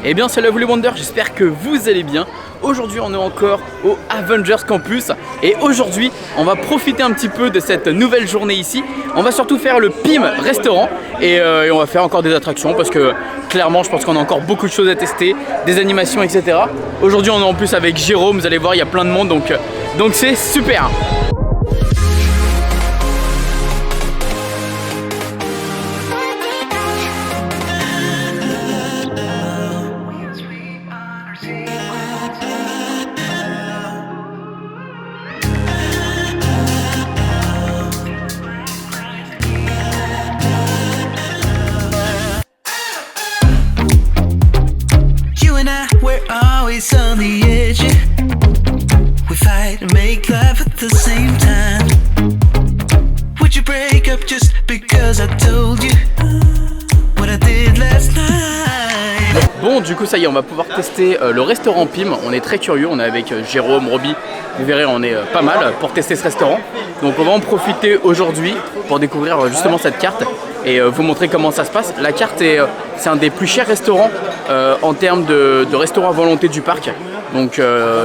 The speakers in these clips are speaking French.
Eh bien salut à vous les Wonders, j'espère que vous allez bien. Aujourd'hui on est encore au Avengers Campus et aujourd'hui on va profiter un petit peu de cette nouvelle journée ici. On va surtout faire le PIM restaurant et on va faire encore des attractions parce que clairement je pense qu'on a encore beaucoup de choses à tester, des animations etc. Aujourd'hui on est en plus avec Jérôme, vous allez voir il y a plein de monde donc c'est super. On the edge, we fight and make love at the same time. Would you break up just because I told you what I did last night? Bon, du coup ça y est, on va pouvoir tester le restaurant PIM. On est très curieux, on est avec Jérôme, Roby. Vous verrez, on est pas mal pour tester ce restaurant. Donc on va en profiter aujourd'hui pour découvrir justement cette carte et vous montrer comment ça se passe. La carte c'est un des plus chers restaurants en termes de restaurants à volonté du parc. Donc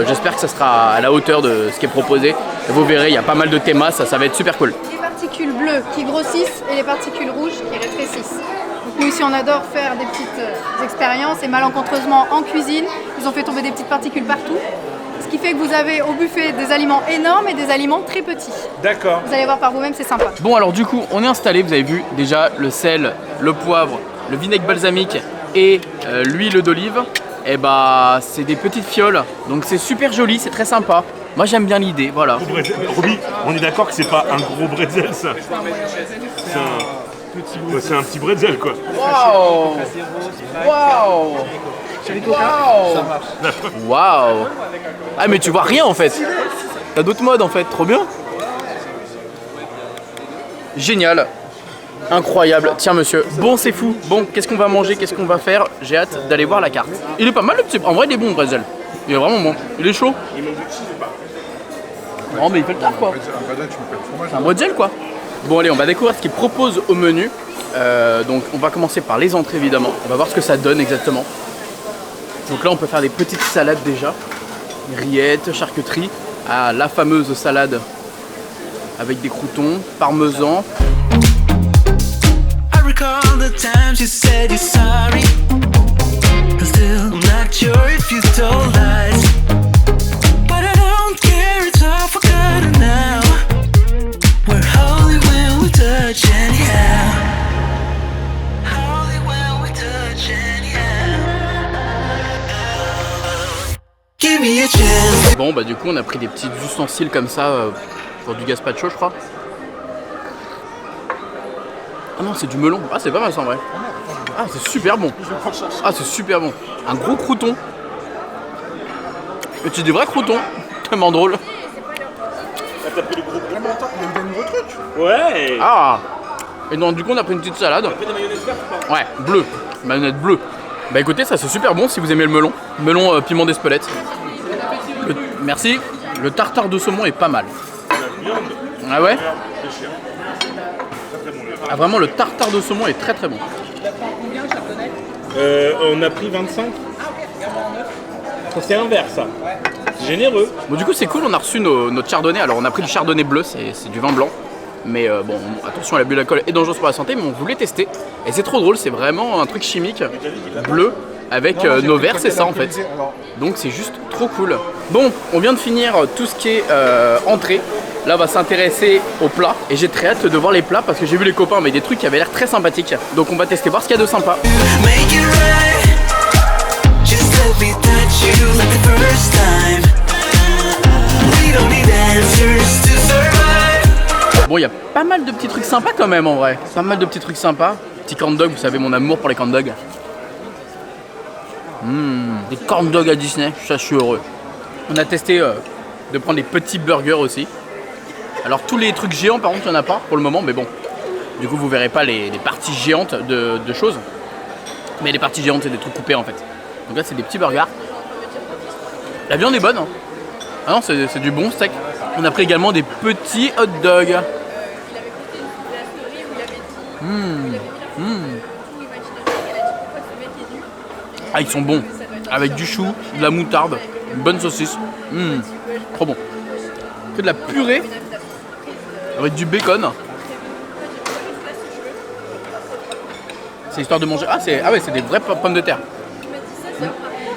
j'espère que ça sera à la hauteur de ce qui est proposé. Et vous verrez, il y a pas mal de thémas, ça va être super cool. Les particules bleues qui grossissent et les particules rouges qui rétrécissent. Donc nous ici on adore faire des petites expériences et malencontreusement en cuisine, ils ont fait tomber des petites particules partout. Ce qui fait que vous avez au buffet des aliments énormes et des aliments très petits. D'accord. Vous allez voir par vous-même, c'est sympa. Bon alors du coup, on est installé, vous avez vu déjà le sel, le poivre, le vinaigre balsamique et l'huile d'olive. Et bah c'est des petites fioles, donc c'est super joli, c'est très sympa. Moi j'aime bien l'idée, voilà. Roby, on est d'accord que c'est pas un gros bretzel ça. C'est un petit bretzel quoi. Waouh. Waouh. Waouh. Ah mais tu vois rien en fait. T'as d'autres modes en fait, trop bien. Génial. Incroyable, tiens monsieur. Bon c'est fou, bon qu'est-ce qu'on va manger, qu'est-ce qu'on va faire? J'ai hâte d'aller voir la carte. Il est pas mal le petit, en vrai il est bon le bretzel. Il est vraiment bon, il est chaud. Non mais il fait le taf quoi. C'est un bretzel quoi. Bon allez, on va découvrir ce qu'ils proposent au menu. Donc on va commencer par les entrées évidemment. On va voir ce que ça donne exactement. Donc là on peut faire des petites salades déjà. Rillettes, charcuterie. Ah, la fameuse salade avec des croûtons, parmesan. Recall the times you said you're sorry. I'm still not sure if you told lies, but I don't care, it's all forgotten now. We're holy when we touch anyhow. Holy when we touch anyhow. Give me a chance. Bon bah du coup on a pris des petits ustensiles comme ça pour du gazpacho je crois. Ah non c'est du melon, ah c'est pas mal ça en vrai. Ah c'est super bon. Ah c'est super bon. Un gros crouton. Et c'est des vrais croutons. Tellement drôle. T'as pris le gros il y a eu des nouveaux trucs. Ouais. Ah. Et donc du coup on a pris une petite salade. T'as pris des mayonnaise verte ou pas? Ouais, bleu. Mayonnaise bleue. Bah écoutez ça c'est super bon si vous aimez le melon. Melon piment d'Espelette. Merci. Le tartare de saumon est pas mal. Ah ouais? Ah vraiment le tartare de saumon est très très bon. On a pris 25. C'est un verre ça. C'est généreux. Bon du coup c'est cool, on a reçu notre chardonnay. Alors on a pris du chardonnay bleu, c'est du vin blanc. Mais bon attention, l'abus d'alcool est dangereux pour la santé, mais on voulait tester. Et c'est trop drôle, c'est vraiment un truc chimique bleu avec nos verres, c'est ça en fait. Donc c'est juste trop cool. Bon, on vient de finir tout ce qui est entrée. Là on va s'intéresser aux plats et j'ai très hâte de voir les plats parce que j'ai vu les copains mais des trucs qui avaient l'air très sympathiques. Donc on va tester, voir ce qu'il y a de sympa. Bon il y a pas mal de petits trucs sympas quand même en vrai. Pas mal de petits trucs sympas. Petit corn dog, vous savez mon amour pour les corn dogs. Des corn dogs à Disney, ça je suis heureux. On a testé de prendre des petits burgers aussi. Alors tous les trucs géants par contre il n'y en a pas pour le moment mais bon. Du coup vous verrez pas les parties géantes de choses. Mais les parties géantes c'est des trucs coupés en fait. Donc là c'est des petits burgers. La viande est bonne hein. Ah non c'est du bon steak. On a pris également des petits hot dogs. Ah, ils sont bons. Avec du chou, de la moutarde, une bonne saucisse. Trop bon. Que de la purée avec du bacon. C'est histoire de manger. Ah ouais, c'est des vraies pommes de terre.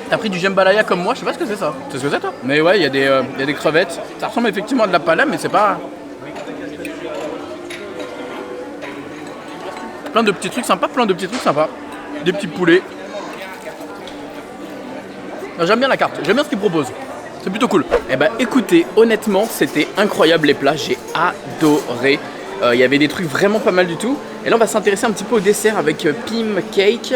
T'as pris du jambalaya comme moi, je sais pas ce que c'est ça. C'est ce que c'est toi? Mais ouais, il y a des crevettes. Ça ressemble effectivement à de la palame, mais c'est pas. Plein de petits trucs sympas, Des petits poulets. J'aime bien la carte, j'aime bien ce qu'ils proposent. C'est plutôt cool. Eh ben écoutez, honnêtement, c'était incroyable les plats, j'ai adoré. Il y avait des trucs vraiment pas mal du tout. Et là, on va s'intéresser un petit peu au dessert avec Pim Cake,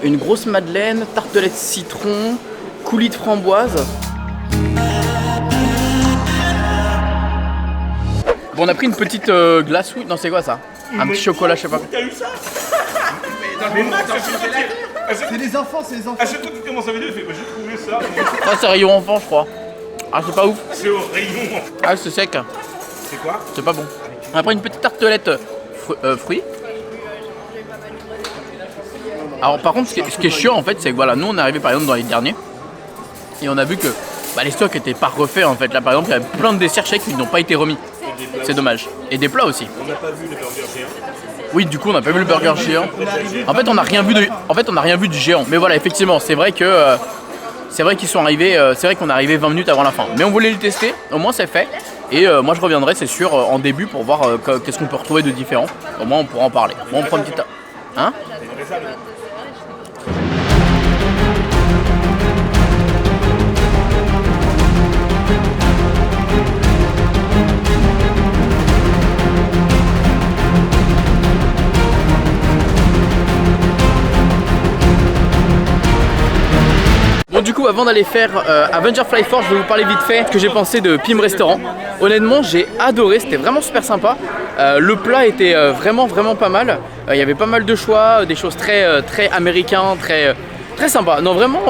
une grosse madeleine, tartelette citron, coulis de framboise. Bon, on a pris une petite glace, oui. Non, c'est quoi ça? Un petit chocolat, je sais pas. T'as eu ça? Mais Max, C'est les enfants, c'est les enfants. à chaque fois que tu commences à vidéo, il fait bah, j'ai trouvé ça. Ça, c'est rayon enfant, je crois. Ah, c'est pas ouf. C'est au rayon. Ah, c'est sec. C'est quoi? C'est pas bon. On a pris une petite tartelette fruits. Alors par contre, ce qui est chiant en fait, c'est que voilà, nous on est arrivé par exemple dans les derniers et on a vu que les stocks étaient pas refaits en fait. Là par exemple, il y avait plein de desserts chèques qui n'ont pas été remis. C'est dommage. Et des plats aussi. On n'a pas vu le burger géant. Oui, du coup, on n'a pas vu le burger géant. En fait, on n'a rien vu du géant. Mais voilà, effectivement, c'est vrai que qu'ils sont arrivés. C'est vrai qu'on est arrivé 20 minutes avant la fin. Mais on voulait le tester. Au moins, c'est fait. Et moi, je reviendrai, c'est sûr, en début pour voir qu'est-ce qu'on peut retrouver de différent. Au moins, on pourra en parler. Bon, on prend une petite. Hein? Bon, du coup, avant d'aller faire Avenger Flight Force, je vais vous parler vite fait ce que j'ai pensé de Pim Restaurant. Honnêtement, j'ai adoré, c'était vraiment super sympa. Le plat était vraiment pas mal. Il y avait pas mal de choix, des choses très américains, très sympa. Non, vraiment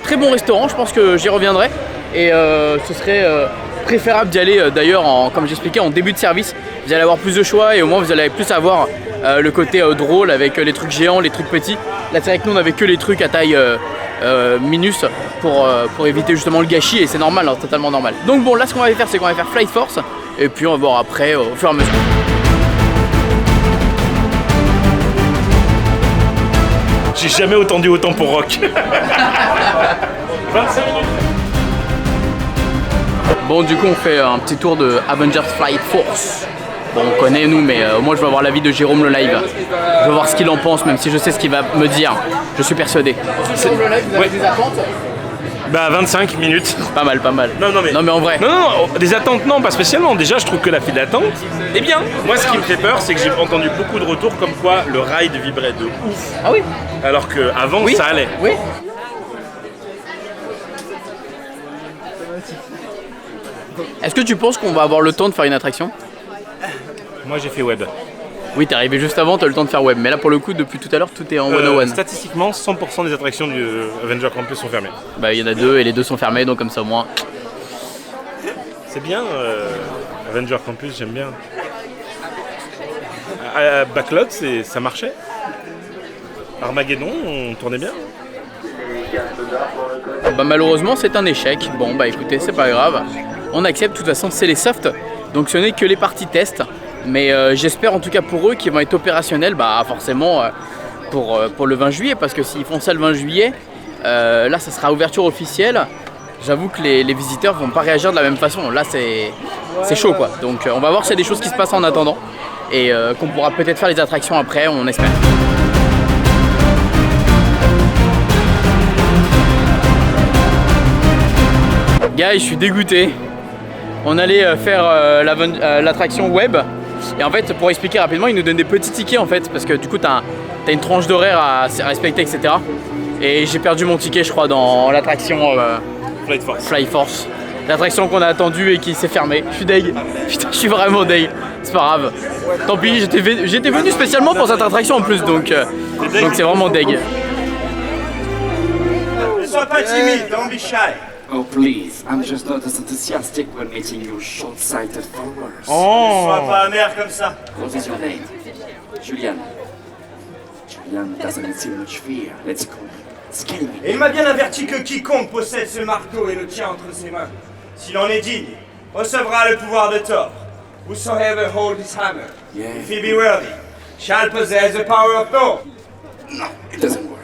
très bon restaurant, je pense que j'y reviendrai. Et ce serait préférable d'y aller d'ailleurs, comme j'expliquais, en début de service. Vous allez avoir plus de choix et au moins vous allez plus avoir le côté drôle avec les trucs géants, les trucs petits. Là, c'est vrai que nous on avait que les trucs à taille minus pour éviter justement le gâchis et c'est normal, hein, totalement normal. Donc bon, là ce qu'on va faire, c'est qu'on va faire Flight Force et puis on va voir après au fur et à mesure. J'ai jamais attendu autant pour Rock. 25 minutes. Bon, du coup on fait un petit tour de Avengers Flight Force. Bon, on connaît nous, mais moi je veux avoir l'avis de Jérôme le live. Je veux voir ce qu'il en pense, même si je sais ce qu'il va me dire. Je suis persuadé. Jérôme le live, vous avez des attentes? Bah 25 minutes. Pas mal. Non mais en vrai. Non, des attentes non, pas spécialement. Déjà je trouve que la file d'attente est bien. Moi ce qui me fait peur c'est que j'ai entendu beaucoup de retours comme quoi le ride vibrait de ouf. Ah oui? Alors qu'avant Oui. ça allait. Oui. Est-ce que tu penses qu'on va avoir le temps de faire une attraction? Moi j'ai fait web. Oui, t'es arrivé juste avant, t'as le temps de faire web. Mais là pour le coup, depuis tout à l'heure, tout est en one-on-one. Statistiquement, 100% des attractions du Avenger Campus sont fermées. Bah il y en a deux et les deux sont fermés, donc comme ça au moins. C'est bien, Avenger Campus, j'aime bien. Backlot, ça marchait. Armageddon, on tournait bien. Bah malheureusement c'est un échec. Bon bah écoutez, c'est pas grave. On accepte, de toute façon c'est les softs. Donc ce n'est que les parties test. Mais j'espère en tout cas pour eux qu'ils vont être opérationnels forcément pour le 20 juillet. Parce que s'ils font ça le 20 juillet, là ça sera ouverture officielle. J'avoue que les visiteurs vont pas réagir de la même façon. Là c'est chaud quoi. Donc on va voir s'il y a des choses qui se passent en attendant. Et qu'on pourra peut-être faire les attractions après, on espère. Gars, je suis dégoûté. On allait faire l'attraction web. Et en fait, pour expliquer rapidement, ils nous donnent des petits tickets en fait. Parce que du coup, t'as une tranche d'horaire à respecter, etc. Et j'ai perdu mon ticket, je crois, dans l'attraction Flight Force. L'attraction qu'on a attendue et qui s'est fermée. Je suis deg. Putain, je suis vraiment deg. C'est pas grave. Tant pis, j'étais venu spécialement pour cette attraction en plus. Donc c'est vraiment deg. Ne sois pas timide, don't be shy. Oh please, I'm just not as enthusiastic when meeting you short-sighted followers. Ne sois pas amer comme ça. What is your name? Julian. Julian doesn't seem much fear. Let's go. It's killing me. Et il m'a bien averti que quiconque possède ce marteau et le tient entre ses mains, s'il en est digne, recevra le pouvoir de Thor. Whosoever holds his hammer, Yeah. if he be worthy, shall possess the power of Thor. No, it doesn't work.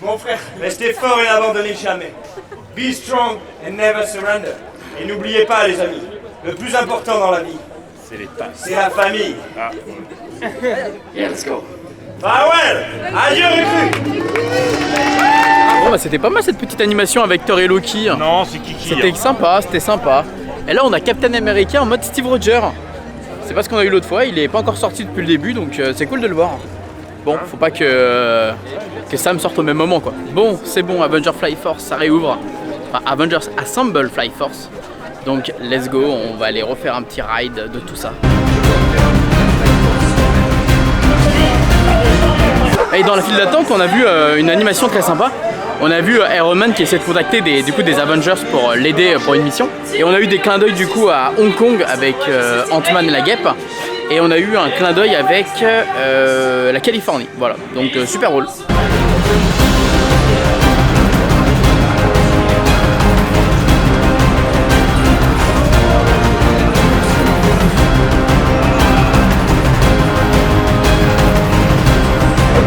Mon frère, restez fort et n'abandonnez jamais. Be strong and never surrender. Et n'oubliez pas, les amis, le plus important dans la vie, C'est les tasses. c'est la famille. Yeah, let's go. Farewell! Adieu, recrues! Bon bah c'était pas mal cette petite animation avec Thor et Loki. Non, c'est Kiki. C'était sympa, c'était sympa. Et là on a Captain America en mode Steve Rogers. C'est pas ce qu'on a eu l'autre fois, il est pas encore sorti depuis le début donc c'est cool de le voir. Bon, faut pas que Sam sorte au même moment quoi. Bon, c'est bon, Avengers Fly Force ça réouvre. Enfin Avengers Assemble Fly Force. Donc let's go, on va aller refaire un petit ride de tout ça. Et dans la file d'attente, on a vu une animation très sympa. On a vu Iron Man qui essaie de contacter des Avengers pour l'aider pour une mission. Et on a eu des clins d'œil du coup à Hong Kong avec Ant-Man et la guêpe. Et on a eu un clin d'œil avec la Californie. Voilà, donc super drôle.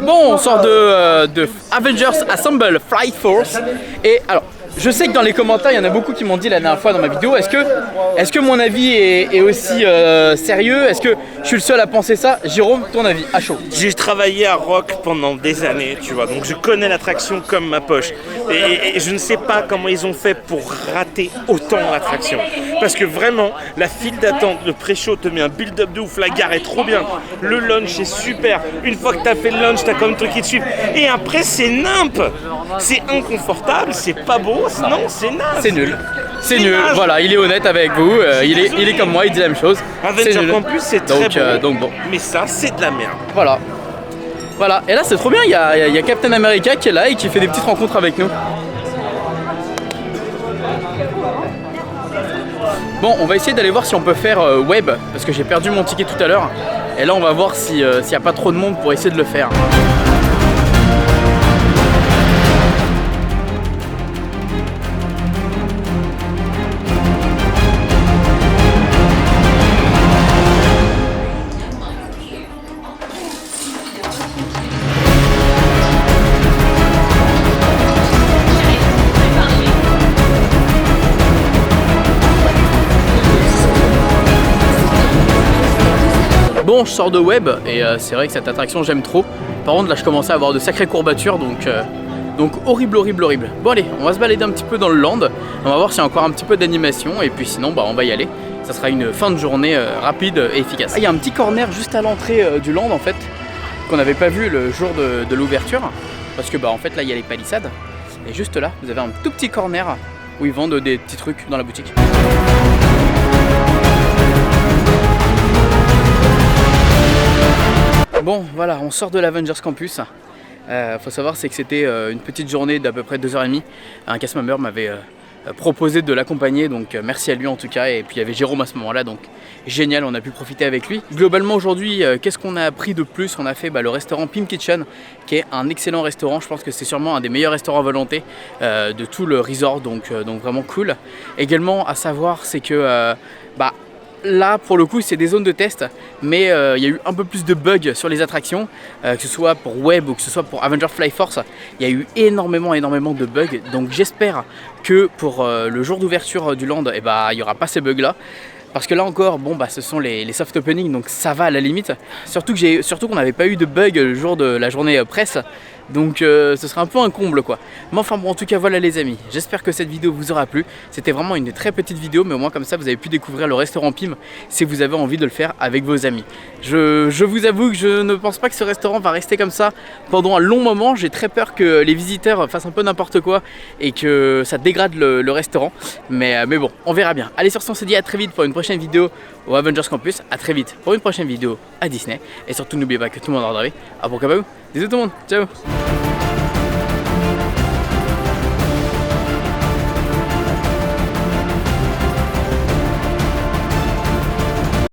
Bon, on sort de Avengers Assemble Fly Force. Et alors, je sais que dans les commentaires, il y en a beaucoup qui m'ont dit la dernière fois dans ma vidéo, est-ce que mon avis est aussi sérieux? Est-ce que je suis le seul à penser ça? Jérôme, ton avis, à chaud. J'ai travaillé à Rock pendant des années, tu vois, donc je connais l'attraction comme ma poche. Et je ne sais pas comment ils ont fait pour rater autant l'attraction. Parce que vraiment, la file d'attente, le pré-show te met un build-up de ouf, la gare est trop bien, le lunch est super. Une fois que tu as fait le lunch, tu as comme un truc qui te suit. Et après, c'est nimp. C'est inconfortable, c'est pas beau, non, c'est naze. C'est nul. C'est nul, naze. voilà, il est honnête avec vous, il est comme moi, il dit la même chose. C'est Avengers nul. Campus, c'est très beau, donc bon, mais ça, c'est de la merde. voilà. Voilà, et là c'est trop bien, il y a Captain America qui est là et qui fait des petites rencontres avec nous. Bon, on va essayer d'aller voir si on peut faire web, parce que j'ai perdu mon ticket tout à l'heure. Et là on va voir s'il n'y a pas trop de monde pour essayer de le faire. Bon, je sors de web et c'est vrai que cette attraction j'aime trop. Par contre là je commençais à avoir de sacrées courbatures donc horrible, horrible, horrible. Bon allez, on va se balader un petit peu dans le land. On va voir s'il y a encore un petit peu d'animation et puis sinon bah on va y aller. Ça sera une fin de journée rapide et efficace. Il y a un petit corner juste à l'entrée du land en fait qu'on n'avait pas vu le jour de l'ouverture. Parce que bah en fait là il y a les palissades. Et juste là vous avez un tout petit corner où ils vendent des petits trucs dans la boutique. Bon voilà, on sort de l'Avengers Campus. Faut savoir c'est que c'était une petite journée d'à peu près 2h30. Un cast-member m'avait proposé de l'accompagner, donc merci à lui en tout cas. Et puis il y avait Jérôme à ce moment-là, donc génial, on a pu profiter avec lui. Globalement aujourd'hui, qu'est-ce qu'on a appris de plus? On a fait le restaurant Pim Kitchen, qui est un excellent restaurant. Je pense que c'est sûrement un des meilleurs restaurants à volonté de tout le resort, donc vraiment cool. Également à savoir c'est que là pour le coup c'est des zones de test, mais il y a eu un peu plus de bugs sur les attractions, que ce soit pour Web ou que ce soit pour Avengers Fly Force. Il y a eu énormément de bugs, donc j'espère que pour le jour d'ouverture du land, il n'y aura pas ces bugs là. Parce que là encore, bon ce sont les soft openings, donc ça va à la limite. Surtout qu'on n'avait pas eu de bug le jour de la journée presse. Donc ce serait un peu un comble quoi. Mais enfin bon, en tout cas voilà les amis, j'espère que cette vidéo vous aura plu. C'était vraiment une très petite vidéo, mais au moins comme ça vous avez pu découvrir le restaurant Pim si vous avez envie de le faire avec vos amis. Je vous avoue que je ne pense pas que ce restaurant va rester comme ça pendant un long moment. J'ai très peur que les visiteurs fassent un peu n'importe quoi et que ça dégrade le restaurant. Mais bon, on verra bien. Allez, sur ce on se dit à très vite pour une prochaine vidéo au Avengers Campus. À très vite pour une prochaine vidéo à Disney. Et surtout n'oubliez pas que tout le monde a rêvé. À pour capable. Bisous tout le monde, ciao.